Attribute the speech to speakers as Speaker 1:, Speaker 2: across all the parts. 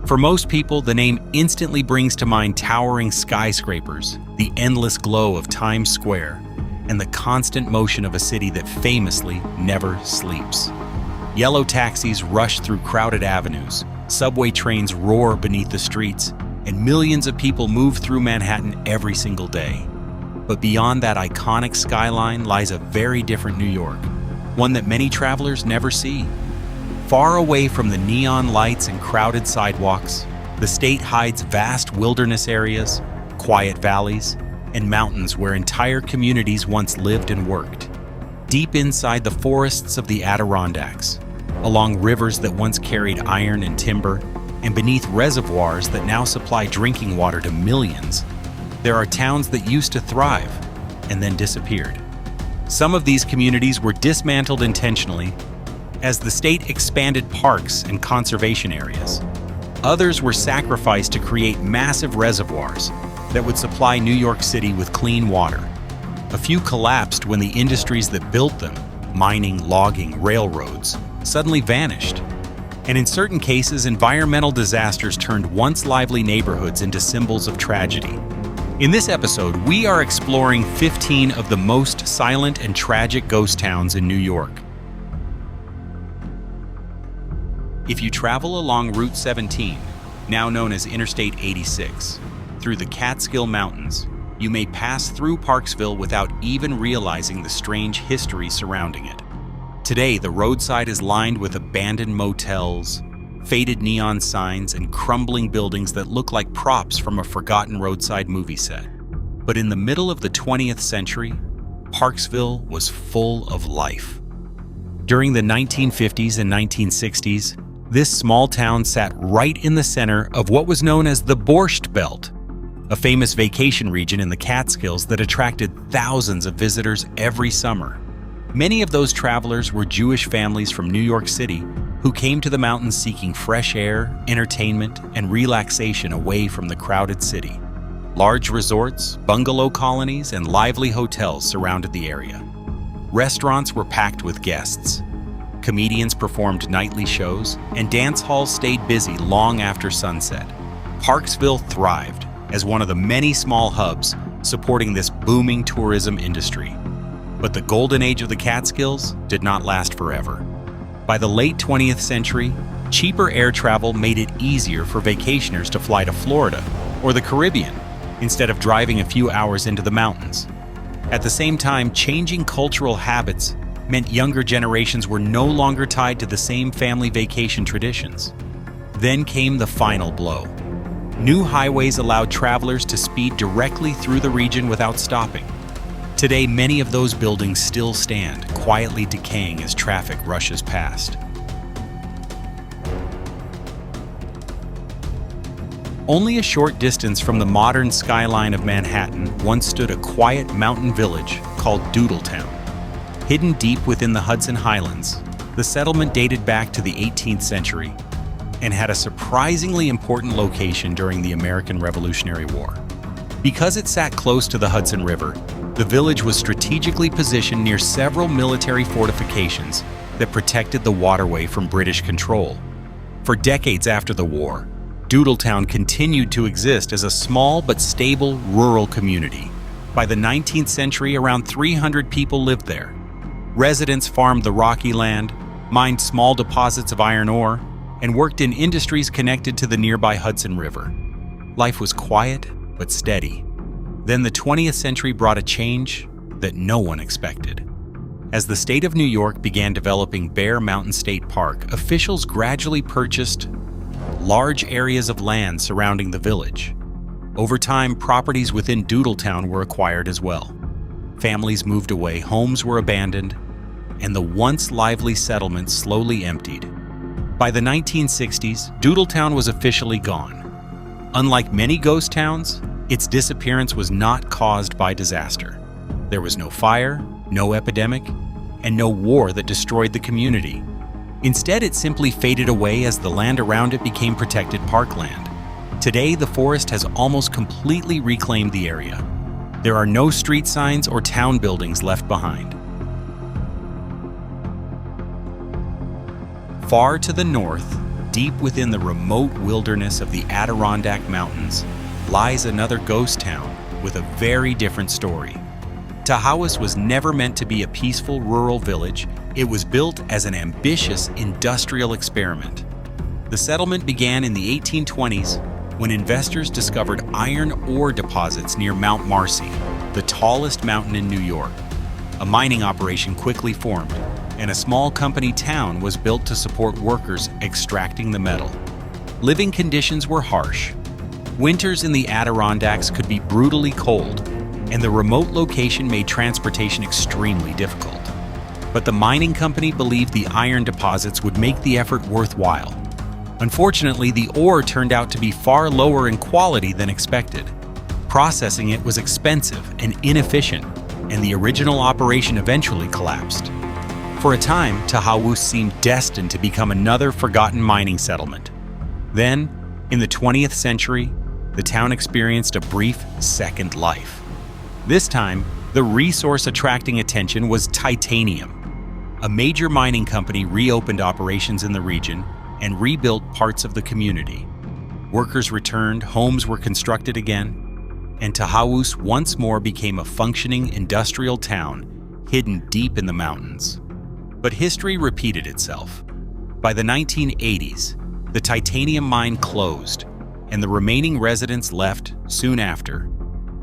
Speaker 1: For most people, the name instantly brings to mind towering skyscrapers, the endless glow of Times Square, and the constant motion of a city that famously never sleeps. Yellow taxis rush through crowded avenues, subway trains roar beneath the streets, and millions of people move through Manhattan every single day. But beyond that iconic skyline lies a very different New York, one that many travelers never see. Far away from the neon lights and crowded sidewalks, the state hides vast wilderness areas, quiet valleys, and mountains where entire communities once lived and worked. Deep inside the forests of the Adirondacks, along rivers that once carried iron and timber, and beneath reservoirs that now supply drinking water to millions, there are towns that used to thrive and then disappeared. Some of these communities were dismantled intentionally as the state expanded parks and conservation areas. Others were sacrificed to create massive reservoirs that would supply New York City with clean water. A few collapsed when the industries that built them, mining, logging, railroads, suddenly vanished. And in certain cases, environmental disasters turned once lively neighborhoods into symbols of tragedy. In this episode, we are exploring 15 of the most silent and tragic ghost towns in New York. If you travel along Route 17, now known as Interstate 86, through the Catskill Mountains, you may pass through Parksville without even realizing the strange history surrounding it. Today, the roadside is lined with abandoned motels, faded neon signs, and crumbling buildings that look like props from a forgotten roadside movie set. But in the middle of the 20th century, Parksville was full of life. During the 1950s and 1960s, this small town sat right in the center of what was known as the Borscht Belt, a famous vacation region in the Catskills that attracted thousands of visitors every summer. Many of those travelers were Jewish families from New York City who came to the mountains seeking fresh air, entertainment, and relaxation away from the crowded city. Large resorts, bungalow colonies, and lively hotels surrounded the area. Restaurants were packed with guests. Comedians performed nightly shows, and dance halls stayed busy long after sunset. Parksville thrived as one of the many small hubs supporting this booming tourism industry. But the golden age of the Catskills did not last forever. By the late 20th century, cheaper air travel made it easier for vacationers to fly to Florida or the Caribbean instead of driving a few hours into the mountains. At the same time, changing cultural habits meant younger generations were no longer tied to the same family vacation traditions. Then came the final blow. New highways allowed travelers to speed directly through the region without stopping. Today, many of those buildings still stand, quietly decaying as traffic rushes past. Only a short distance from the modern skyline of Manhattan once stood a quiet mountain village called Doodletown. Hidden deep within the Hudson Highlands, the settlement dated back to the 18th century and had a surprisingly important location during the American Revolutionary War. Because it sat close to the Hudson River, the village was strategically positioned near several military fortifications that protected the waterway from British control. For decades after the war, Doodletown continued to exist as a small but stable rural community. By the 19th century, around 300 people lived there. Residents farmed the rocky land, mined small deposits of iron ore, and worked in industries connected to the nearby Hudson River. Life was quiet but steady. Then the 20th century brought a change that no one expected. As the state of New York began developing Bear Mountain State Park, officials gradually purchased large areas of land surrounding the village. Over time, properties within Doodletown were acquired as well. Families moved away, homes were abandoned, and the once lively settlement slowly emptied. By the 1960s, Doodletown was officially gone. Unlike many ghost towns, its disappearance was not caused by disaster. There was no fire, no epidemic, and no war that destroyed the community. Instead, it simply faded away as the land around it became protected parkland. Today, the forest has almost completely reclaimed the area. There are no street signs or town buildings left behind. Far to the north, deep within the remote wilderness of the Adirondack Mountains lies another ghost town with a very different story. Tahawas was never meant to be a peaceful rural village. It was built as an ambitious industrial experiment. The settlement began in the 1820s when investors discovered iron ore deposits near Mount Marcy, the tallest mountain in New York. A mining operation quickly formed, and a small company town was built to support workers extracting the metal. Living conditions were harsh. Winters in the Adirondacks could be brutally cold, and the remote location made transportation extremely difficult. But the mining company believed the iron deposits would make the effort worthwhile. Unfortunately, the ore turned out to be far lower in quality than expected. Processing it was expensive and inefficient, and the original operation eventually collapsed. For a time, Tahawas seemed destined to become another forgotten mining settlement. Then, in the 20th century, the town experienced a brief second life. This time, the resource attracting attention was titanium. A major mining company reopened operations in the region and rebuilt parts of the community. Workers returned, homes were constructed again, and Tahawas once more became a functioning industrial town hidden deep in the mountains. But history repeated itself. By the 1980s, the titanium mine closed, and the remaining residents left soon after.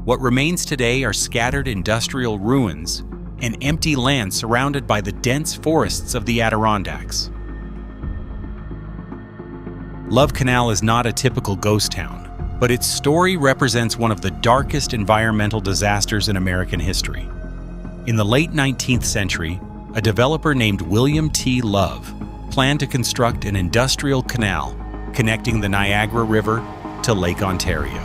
Speaker 1: What remains today are scattered industrial ruins and empty land surrounded by the dense forests of the Adirondacks. Love Canal is not a typical ghost town, but its story represents one of the darkest environmental disasters in American history. In the late 19th century, a developer named William T. Love planned to construct an industrial canal connecting the Niagara River to Lake Ontario.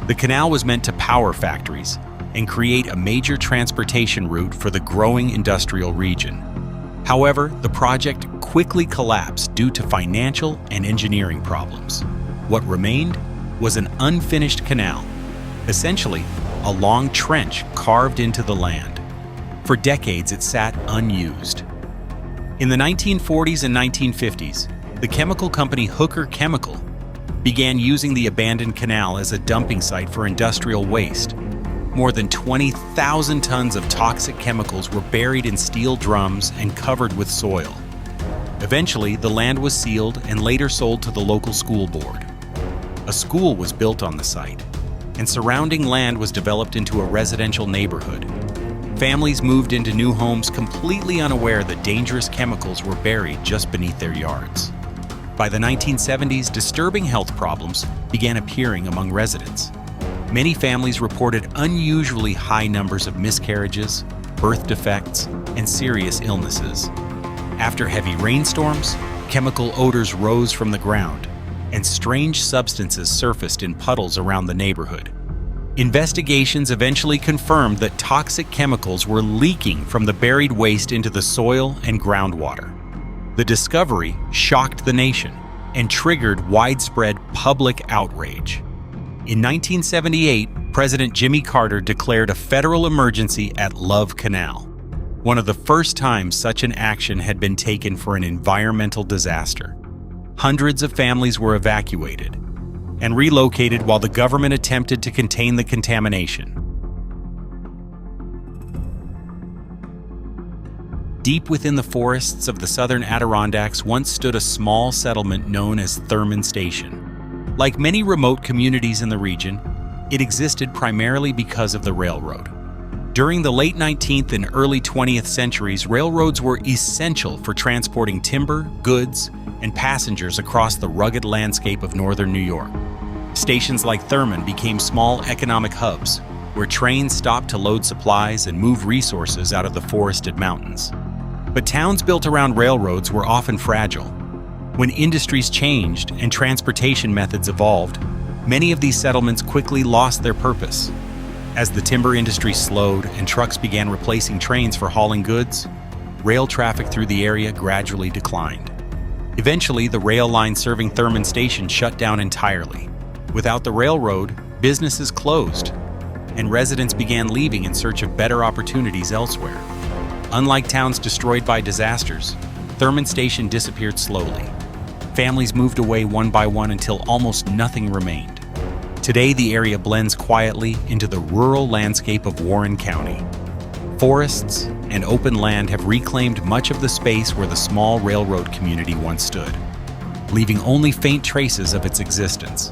Speaker 1: The canal was meant to power factories and create a major transportation route for the growing industrial region. However, the project quickly collapsed due to financial and engineering problems. What remained was an unfinished canal, essentially a long trench carved into the land. For decades, it sat unused. In the 1940s and 1950s, the chemical company Hooker Chemical began using the abandoned canal as a dumping site for industrial waste. More than 20,000 tons of toxic chemicals were buried in steel drums and covered with soil. Eventually, the land was sealed and later sold to the local school board. A school was built on the site, and surrounding land was developed into a residential neighborhood. Families moved into new homes completely unaware that dangerous chemicals were buried just beneath their yards. By the 1970s, disturbing health problems began appearing among residents. Many families reported unusually high numbers of miscarriages, birth defects, and serious illnesses. After heavy rainstorms, chemical odors rose from the ground, and strange substances surfaced in puddles around the neighborhood. Investigations eventually confirmed that toxic chemicals were leaking from the buried waste into the soil and groundwater. The discovery shocked the nation and triggered widespread public outrage. In 1978, President Jimmy Carter declared a federal emergency at Love Canal, one of the first times such an action had been taken for an environmental disaster. Hundreds of families were evacuated and relocated while the government attempted to contain the contamination. Deep within the forests of the southern Adirondacks once stood a small settlement known as Thurman Station. Like many remote communities in the region, it existed primarily because of the railroad. During the late 19th and early 20th centuries, railroads were essential for transporting timber, goods, and passengers across the rugged landscape of northern New York. Stations like Thurman became small economic hubs, where trains stopped to load supplies and move resources out of the forested mountains. But towns built around railroads were often fragile. When industries changed and transportation methods evolved, many of these settlements quickly lost their purpose. As the timber industry slowed and trucks began replacing trains for hauling goods, rail traffic through the area gradually declined. Eventually, the rail line serving Thurman Station shut down entirely. Without the railroad, businesses closed, and residents began leaving in search of better opportunities elsewhere. Unlike towns destroyed by disasters, Thurman Station disappeared slowly. Families moved away one by one until almost nothing remained. Today, the area blends quietly into the rural landscape of Warren County. Forests and open land have reclaimed much of the space where the small railroad community once stood, leaving only faint traces of its existence.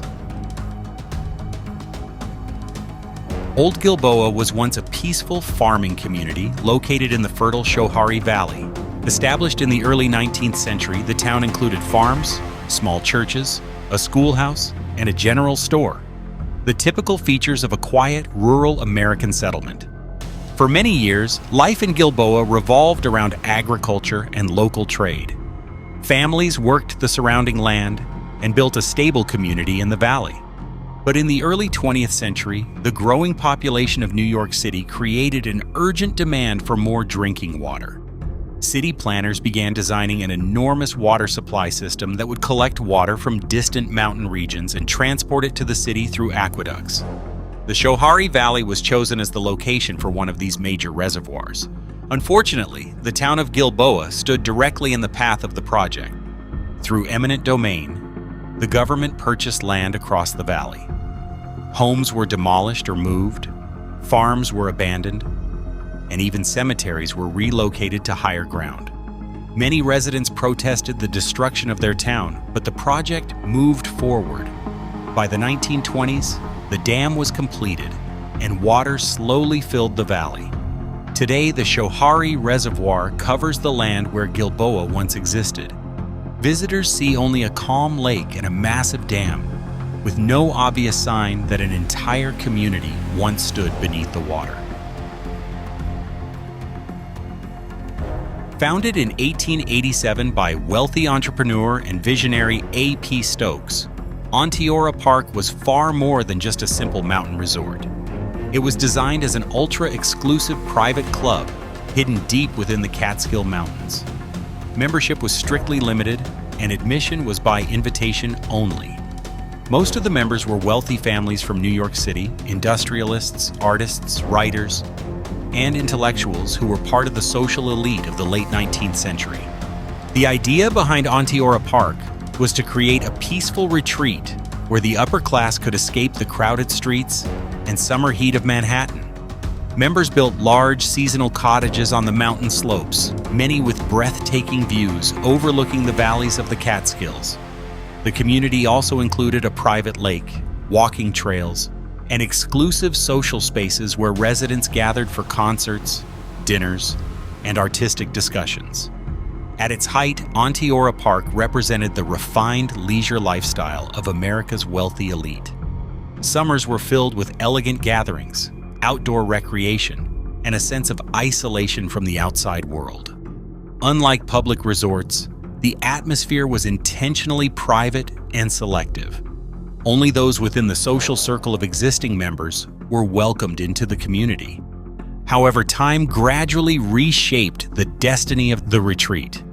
Speaker 1: Old Gilboa was once a peaceful farming community located in the fertile Schoharie Valley. Established in the early 19th century, the town included farms, small churches, a schoolhouse, and a general store, the typical features of a quiet, rural American settlement. For many years, life in Gilboa revolved around agriculture and local trade. Families worked the surrounding land and built a stable community in the valley. But in the early 20th century, the growing population of New York City created an urgent demand for more drinking water. City planners began designing an enormous water supply system that would collect water from distant mountain regions and transport it to the city through aqueducts. The Schoharie Valley was chosen as the location for one of these major reservoirs. Unfortunately, the town of Gilboa stood directly in the path of the project. Through eminent domain, the government purchased land across the valley. Homes were demolished or moved, farms were abandoned, and even cemeteries were relocated to higher ground. Many residents protested the destruction of their town, but the project moved forward. By the 1920s, the dam was completed, and water slowly filled the valley. Today, the Schoharie Reservoir covers the land where Gilboa once existed. Visitors see only a calm lake and a massive dam, with no obvious sign that an entire community once stood beneath the water. Founded in 1887 by wealthy entrepreneur and visionary A.P. Stokes, Onteora Park was far more than just a simple mountain resort. It was designed as an ultra-exclusive private club hidden deep within the Catskill Mountains. Membership was strictly limited, and admission was by invitation only. Most of the members were wealthy families from New York City, industrialists, artists, writers, and intellectuals who were part of the social elite of the late 19th century. The idea behind Onteora Park was to create a peaceful retreat where the upper class could escape the crowded streets and summer heat of Manhattan. Members built large seasonal cottages on the mountain slopes, many with breathtaking views overlooking the valleys of the Catskills. The community also included a private lake, walking trails, and exclusive social spaces where residents gathered for concerts, dinners, and artistic discussions. At its height, Onteora Park represented the refined leisure lifestyle of America's wealthy elite. Summers were filled with elegant gatherings, outdoor recreation, and a sense of isolation from the outside world. Unlike public resorts, the atmosphere was intentionally private and selective. Only those within the social circle of existing members were welcomed into the community. However, time gradually reshaped the destiny of the retreat.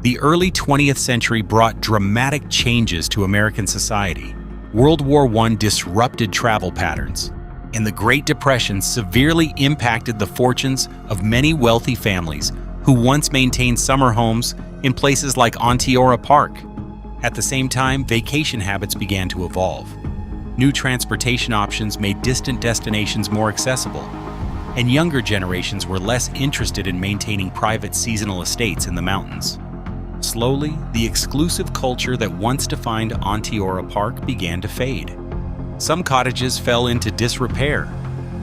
Speaker 1: The early 20th century brought dramatic changes to American society. World War I disrupted travel patterns, and the Great Depression severely impacted the fortunes of many wealthy families who once maintained summer homes in places like Onteora Park. At the same time, vacation habits began to evolve. New transportation options made distant destinations more accessible, and younger generations were less interested in maintaining private seasonal estates in the mountains. Slowly, the exclusive culture that once defined Onteora Park began to fade. Some cottages fell into disrepair,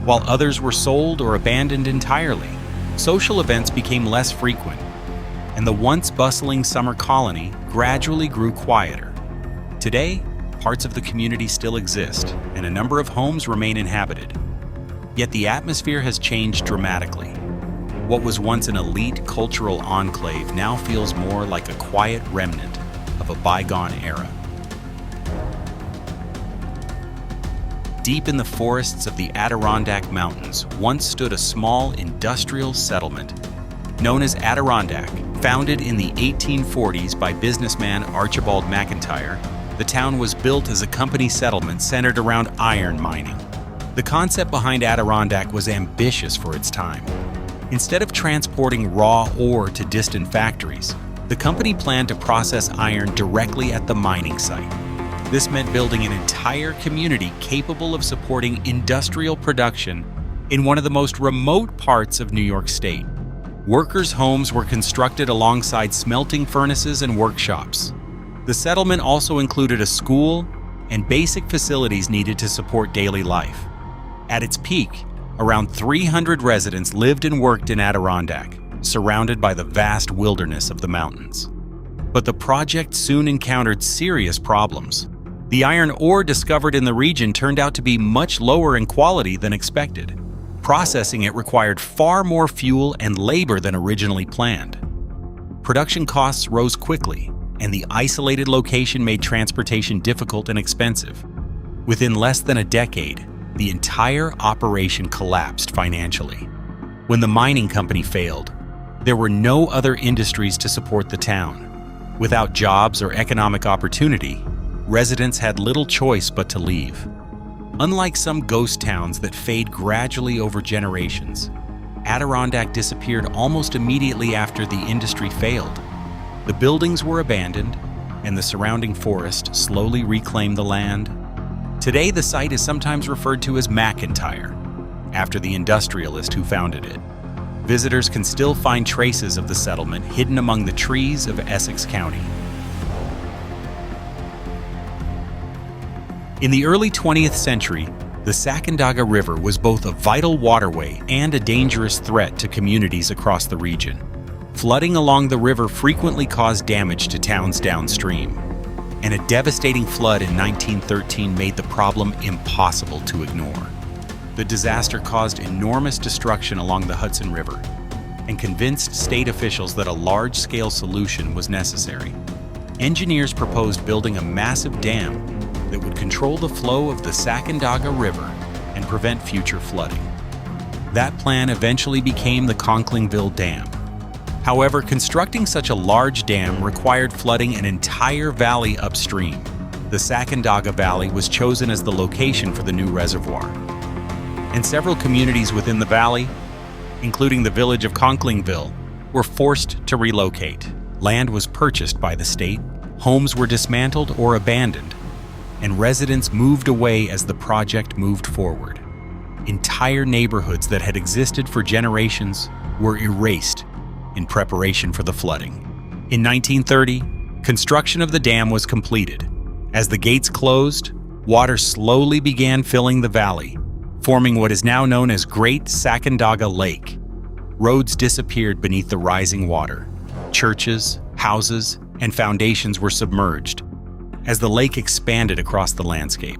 Speaker 1: while others were sold or abandoned entirely. Social events became less frequent, and the once bustling summer colony gradually grew quieter. Today, parts of the community still exist, and a number of homes remain inhabited. Yet the atmosphere has changed dramatically. What was once an elite cultural enclave now feels more like a quiet remnant of a bygone era. Deep in the forests of the Adirondack Mountains once stood a small industrial settlement known as Adirondack. Founded in the 1840s by businessman Archibald McIntyre, the town was built as a company settlement centered around iron mining. The concept behind Adirondack was ambitious for its time. Instead of transporting raw ore to distant factories, The company planned to process iron directly at the mining site. This meant building an entire community capable of supporting industrial production in one of the most remote parts of New York State. Workers' homes were constructed alongside smelting furnaces and workshops. The settlement also included a school and basic facilities needed to support daily life. At its peak, around 300 residents lived and worked in Adirondack, surrounded by the vast wilderness of the mountains. But the project soon encountered serious problems. The iron ore discovered in the region turned out to be much lower in quality than expected. Processing it required far more fuel and labor than originally planned. Production costs rose quickly, and the isolated location made transportation difficult and expensive. Within less than a decade, the entire operation collapsed financially. When the mining company failed, there were no other industries to support the town. Without jobs or economic opportunity, residents had little choice but to leave. Unlike some ghost towns that fade gradually over generations, Adirondack disappeared almost immediately after the industry failed. The buildings were abandoned, and the surrounding forest slowly reclaimed the land. Today, the site is sometimes referred to as McIntyre, after the industrialist who founded it. Visitors can still find traces of the settlement hidden among the trees of Essex County. In the early 20th century, the Sacandaga River was both a vital waterway and a dangerous threat to communities across the region. Flooding along the river frequently caused damage to towns downstream, and a devastating flood in 1913 made the problem impossible to ignore. The disaster caused enormous destruction along the Hudson River and convinced state officials that a large-scale solution was necessary. Engineers proposed building a massive dam that would control the flow of the Sacandaga River and prevent future flooding. That plan eventually became the Conklingville Dam. However, constructing such a large dam required flooding an entire valley upstream. The Sacandaga Valley was chosen as the location for the new reservoir. And several communities within the valley, including the village of Conklingville, were forced to relocate. Land was purchased by the state, homes were dismantled or abandoned, and residents moved away as the project moved forward. Entire neighborhoods that had existed for generations were erased in preparation for the flooding. In 1930, construction of the dam was completed. As the gates closed, water slowly began filling the valley, forming what is now known as Great Sacandaga Lake. Roads disappeared beneath the rising water. Churches, houses, and foundations were submerged as the lake expanded across the landscape.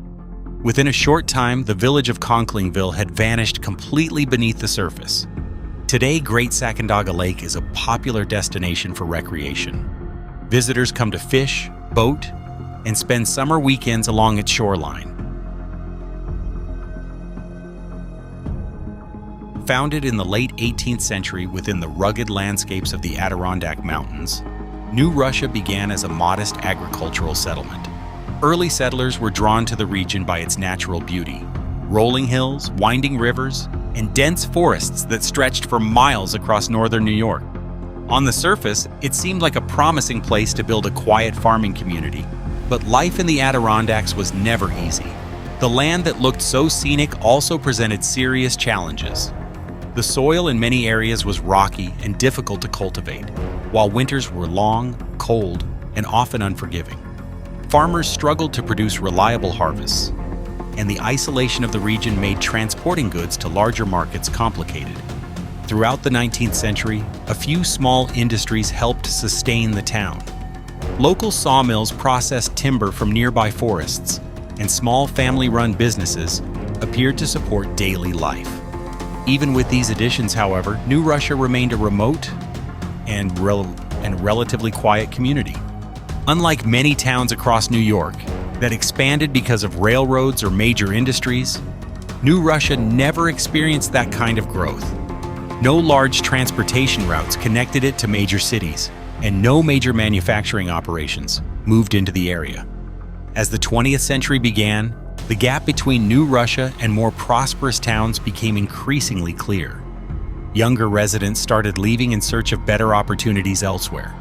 Speaker 1: Within a short time, the village of Conklingville had vanished completely beneath the surface. Today, Great Sacandaga Lake is a popular destination for recreation. Visitors come to fish, boat, and spend summer weekends along its shoreline. Founded in the late 18th century within the rugged landscapes of the Adirondack Mountains, New Russia began as a modest agricultural settlement. Early settlers were drawn to the region by its natural beauty: rolling hills, winding rivers, and dense forests that stretched for miles across northern New York. On the surface, it seemed like a promising place to build a quiet farming community, but life in the Adirondacks was never easy. The land that looked so scenic also presented serious challenges. The soil in many areas was rocky and difficult to cultivate, while winters were long, cold, and often unforgiving. Farmers struggled to produce reliable harvests, and the isolation of the region made transporting goods to larger markets complicated. Throughout the 19th century, a few small industries helped sustain the town. Local sawmills processed timber from nearby forests, and small family-run businesses appeared to support daily life. Even with these additions, however, New Russia remained a remote and relatively quiet community. Unlike many towns across New York that expanded because of railroads or major industries, New Russia never experienced that kind of growth. No large transportation routes connected it to major cities, and no major manufacturing operations moved into the area. As the 20th century began, the gap between New Russia and more prosperous towns became increasingly clear. Younger residents started leaving in search of better opportunities elsewhere.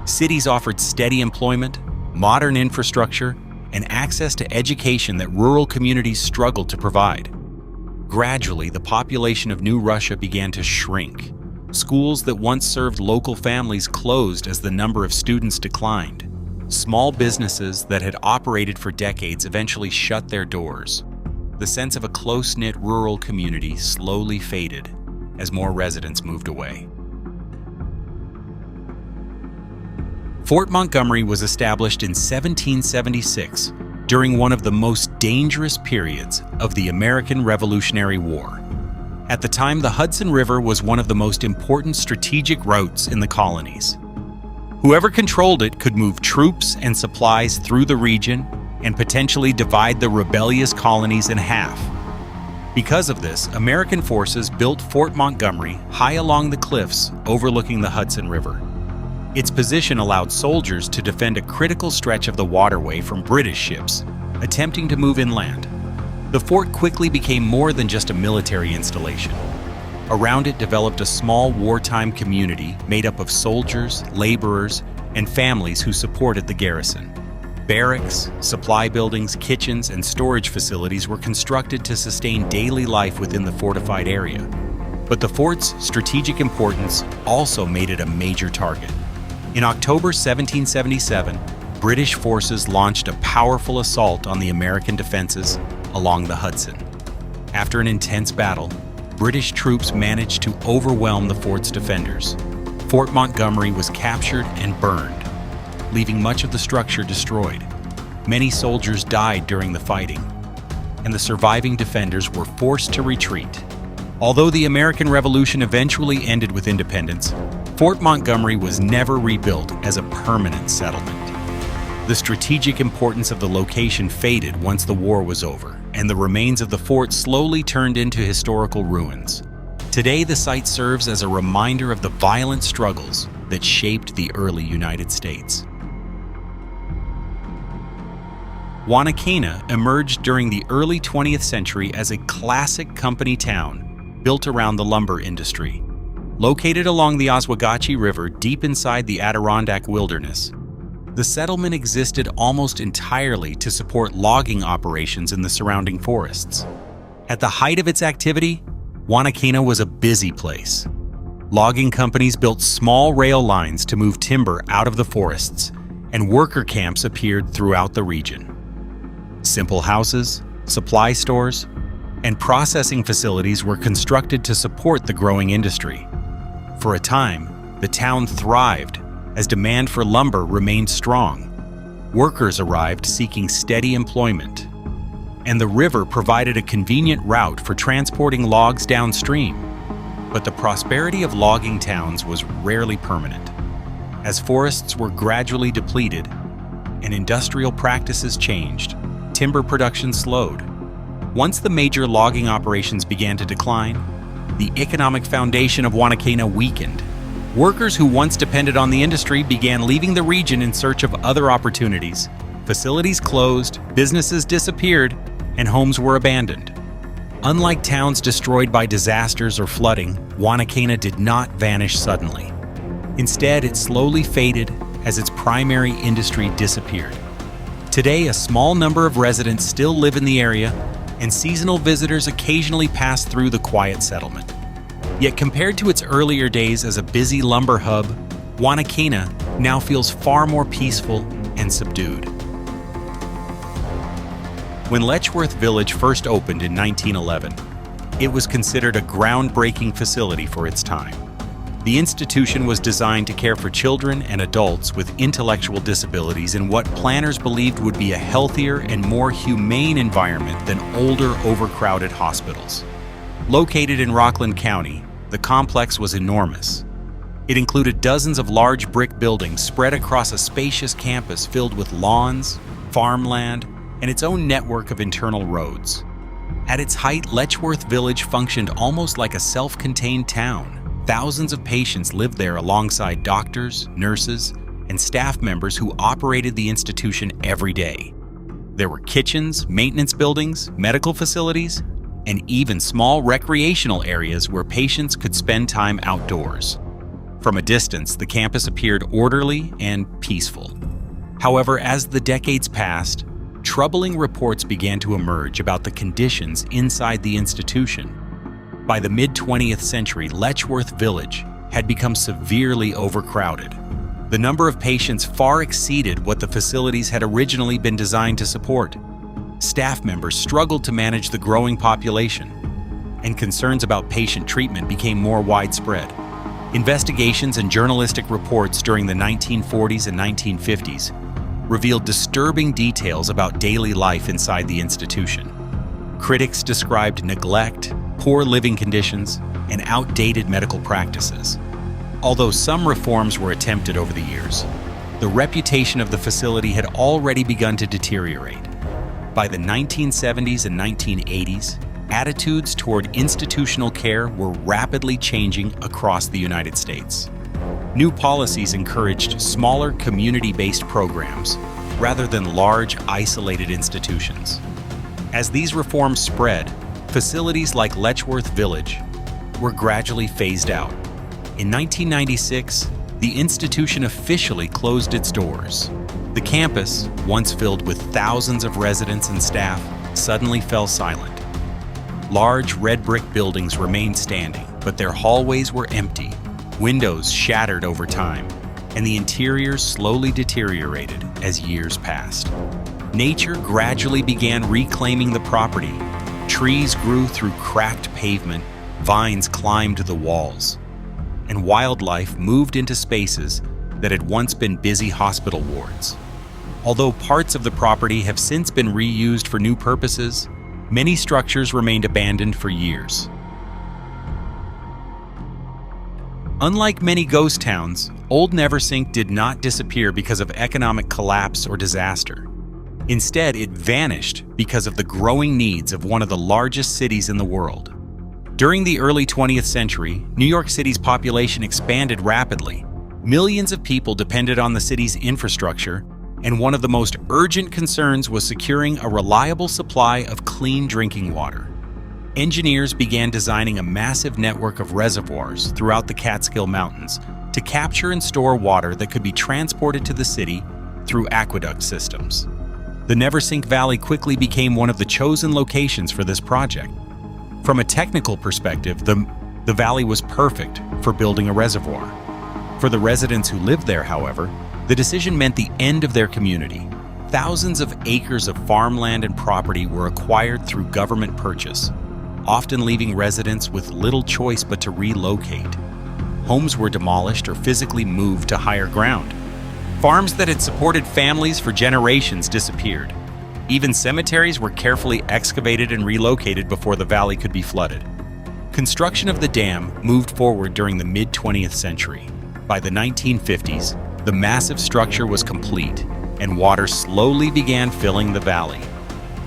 Speaker 1: Cities offered steady employment, modern infrastructure, and access to education that rural communities struggled to provide. Gradually, the population of New Russia began to shrink. Schools that once served local families closed as the number of students declined. Small businesses that had operated for decades eventually shut their doors. The sense of a close-knit rural community slowly faded as more residents moved away. Fort Montgomery was established in 1776 during one of the most dangerous periods of the American Revolutionary War. At the time, the Hudson River was one of the most important strategic routes in the colonies. Whoever controlled it could move troops and supplies through the region and potentially divide the rebellious colonies in half. Because of this, American forces built Fort Montgomery high along the cliffs overlooking the Hudson River. Its position allowed soldiers to defend a critical stretch of the waterway from British ships attempting to move inland. The fort quickly became more than just a military installation. Around it developed a small wartime community made up of soldiers, laborers, and families who supported the garrison. Barracks, supply buildings, kitchens, and storage facilities were constructed to sustain daily life within the fortified area. But the fort's strategic importance also made it a major target. In October 1777, British forces launched a powerful assault on the American defenses along the Hudson. After an intense battle, British troops managed to overwhelm the fort's defenders. Fort Montgomery was captured and burned, leaving much of the structure destroyed. Many soldiers died during the fighting, and the surviving defenders were forced to retreat. Although the American Revolution eventually ended with independence, Fort Montgomery was never rebuilt as a permanent settlement. The strategic importance of the location faded once the war was over, and the remains of the fort slowly turned into historical ruins. Today, the site serves as a reminder of the violent struggles that shaped the early United States. Wanakena emerged during the early 20th century as a classic company town built around the lumber industry. Located along the Oswegatchie River deep inside the Adirondack Wilderness, the settlement existed almost entirely to support logging operations in the surrounding forests. At the height of its activity, Wanakena was a busy place. Logging companies built small rail lines to move timber out of the forests, and worker camps appeared throughout the region. Simple houses, supply stores, and processing facilities were constructed to support the growing industry. For a time, the town thrived as demand for lumber remained strong. Workers arrived seeking steady employment, and the river provided a convenient route for transporting logs downstream. But the prosperity of logging towns was rarely permanent. As forests were gradually depleted and industrial practices changed, timber production slowed. Once the major logging operations began to decline, the economic foundation of Wanakena weakened. Workers who once depended on the industry began leaving the region in search of other opportunities. Facilities closed, businesses disappeared, and homes were abandoned. Unlike towns destroyed by disasters or flooding, Wanakena did not vanish suddenly. Instead, it slowly faded as its primary industry disappeared. Today, a small number of residents still live in the area, and seasonal visitors occasionally pass through the quiet settlement. Yet compared to its earlier days as a busy lumber hub, Wanakena now feels far more peaceful and subdued. When Letchworth Village first opened in 1911, it was considered a groundbreaking facility for its time. The institution was designed to care for children and adults with intellectual disabilities in what planners believed would be a healthier and more humane environment than older, overcrowded hospitals. Located in Rockland County, the complex was enormous. It included dozens of large brick buildings spread across a spacious campus filled with lawns, farmland, and its own network of internal roads. At its height, Letchworth Village functioned almost like a self-contained town. Thousands of patients lived there alongside doctors, nurses, and staff members who operated the institution every day. There were kitchens, maintenance buildings, medical facilities, and even small recreational areas where patients could spend time outdoors. From a distance, the campus appeared orderly and peaceful. However, as the decades passed, troubling reports began to emerge about the conditions inside the institution. By the mid-20th century, Letchworth Village had become severely overcrowded. The number of patients far exceeded what the facilities had originally been designed to support. Staff members struggled to manage the growing population, and concerns about patient treatment became more widespread. Investigations and journalistic reports during the 1940s and 1950s revealed disturbing details about daily life inside the institution. Critics described neglect, poor living conditions, and outdated medical practices. Although some reforms were attempted over the years, the reputation of the facility had already begun to deteriorate. By the 1970s and 1980s, attitudes toward institutional care were rapidly changing across the United States. New policies encouraged smaller community-based programs rather than large, isolated institutions. As these reforms spread, facilities like Letchworth Village were gradually phased out. In 1996, the institution officially closed its doors. The campus, once filled with thousands of residents and staff, suddenly fell silent. Large red brick buildings remained standing, but their hallways were empty, windows shattered over time, and the interior slowly deteriorated as years passed. Nature gradually began reclaiming the property. Trees grew through cracked pavement, vines climbed the walls, and wildlife moved into spaces that had once been busy hospital wards. Although parts of the property have since been reused for new purposes, many structures remained abandoned for years. Unlike many ghost towns, Old Neversink did not disappear because of economic collapse or disaster. Instead, it vanished because of the growing needs of one of the largest cities in the world. During the early 20th century, New York City's population expanded rapidly. Millions of people depended on the city's infrastructure, and one of the most urgent concerns was securing a reliable supply of clean drinking water. Engineers began designing a massive network of reservoirs throughout the Catskill Mountains to capture and store water that could be transported to the city through aqueduct systems. The Neversink Valley quickly became one of the chosen locations for this project. From a technical perspective, the valley was perfect for building a reservoir. For the residents who lived there, however, the decision meant the end of their community. Thousands of acres of farmland and property were acquired through government purchase, often leaving residents with little choice but to relocate. Homes were demolished or physically moved to higher ground. Farms that had supported families for generations disappeared. Even cemeteries were carefully excavated and relocated before the valley could be flooded. Construction of the dam moved forward during the mid-20th century. By the 1950s, the massive structure was complete, and water slowly began filling the valley.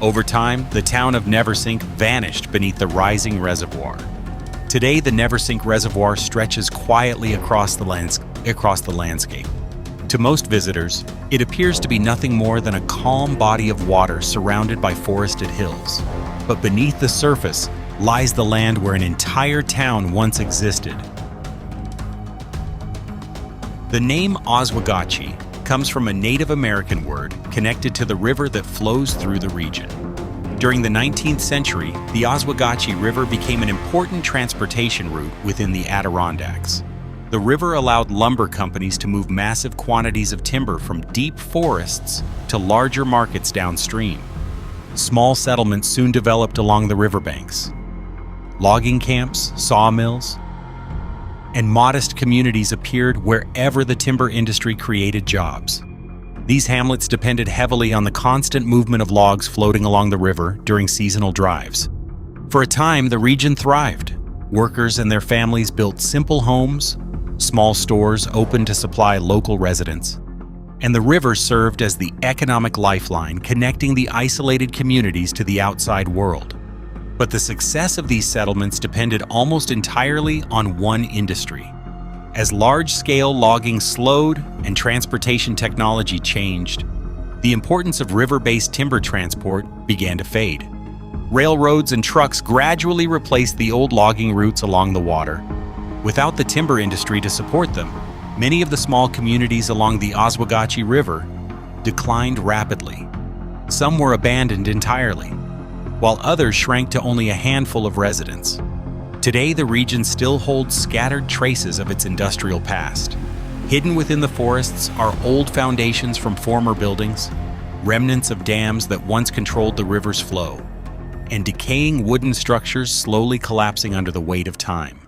Speaker 1: Over time, the town of Neversink vanished beneath the rising reservoir. Today, the Neversink Reservoir stretches quietly across the landscape. To most visitors, it appears to be nothing more than a calm body of water surrounded by forested hills. But beneath the surface lies the land where an entire town once existed. The name Oswegatchie comes from a Native American word connected to the river that flows through the region. During the 19th century, the Oswegatchie River became an important transportation route within the Adirondacks. The river allowed lumber companies to move massive quantities of timber from deep forests to larger markets downstream. Small settlements soon developed along the riverbanks. Logging camps, sawmills, and modest communities appeared wherever the timber industry created jobs. These hamlets depended heavily on the constant movement of logs floating along the river during seasonal drives. For a time, the region thrived. Workers and their families built simple homes, small stores open to supply local residents, and the river served as the economic lifeline connecting the isolated communities to the outside world. But the success of these settlements depended almost entirely on one industry. As large-scale logging slowed and transportation technology changed, the importance of river-based timber transport began to fade. Railroads and trucks gradually replaced the old logging routes along the water, Without the timber industry to support them, many of the small communities along the Oswegatchie River declined rapidly. Some were abandoned entirely, while others shrank to only a handful of residents. Today, the region still holds scattered traces of its industrial past. Hidden within the forests are old foundations from former buildings, remnants of dams that once controlled the river's flow, and decaying wooden structures slowly collapsing under the weight of time.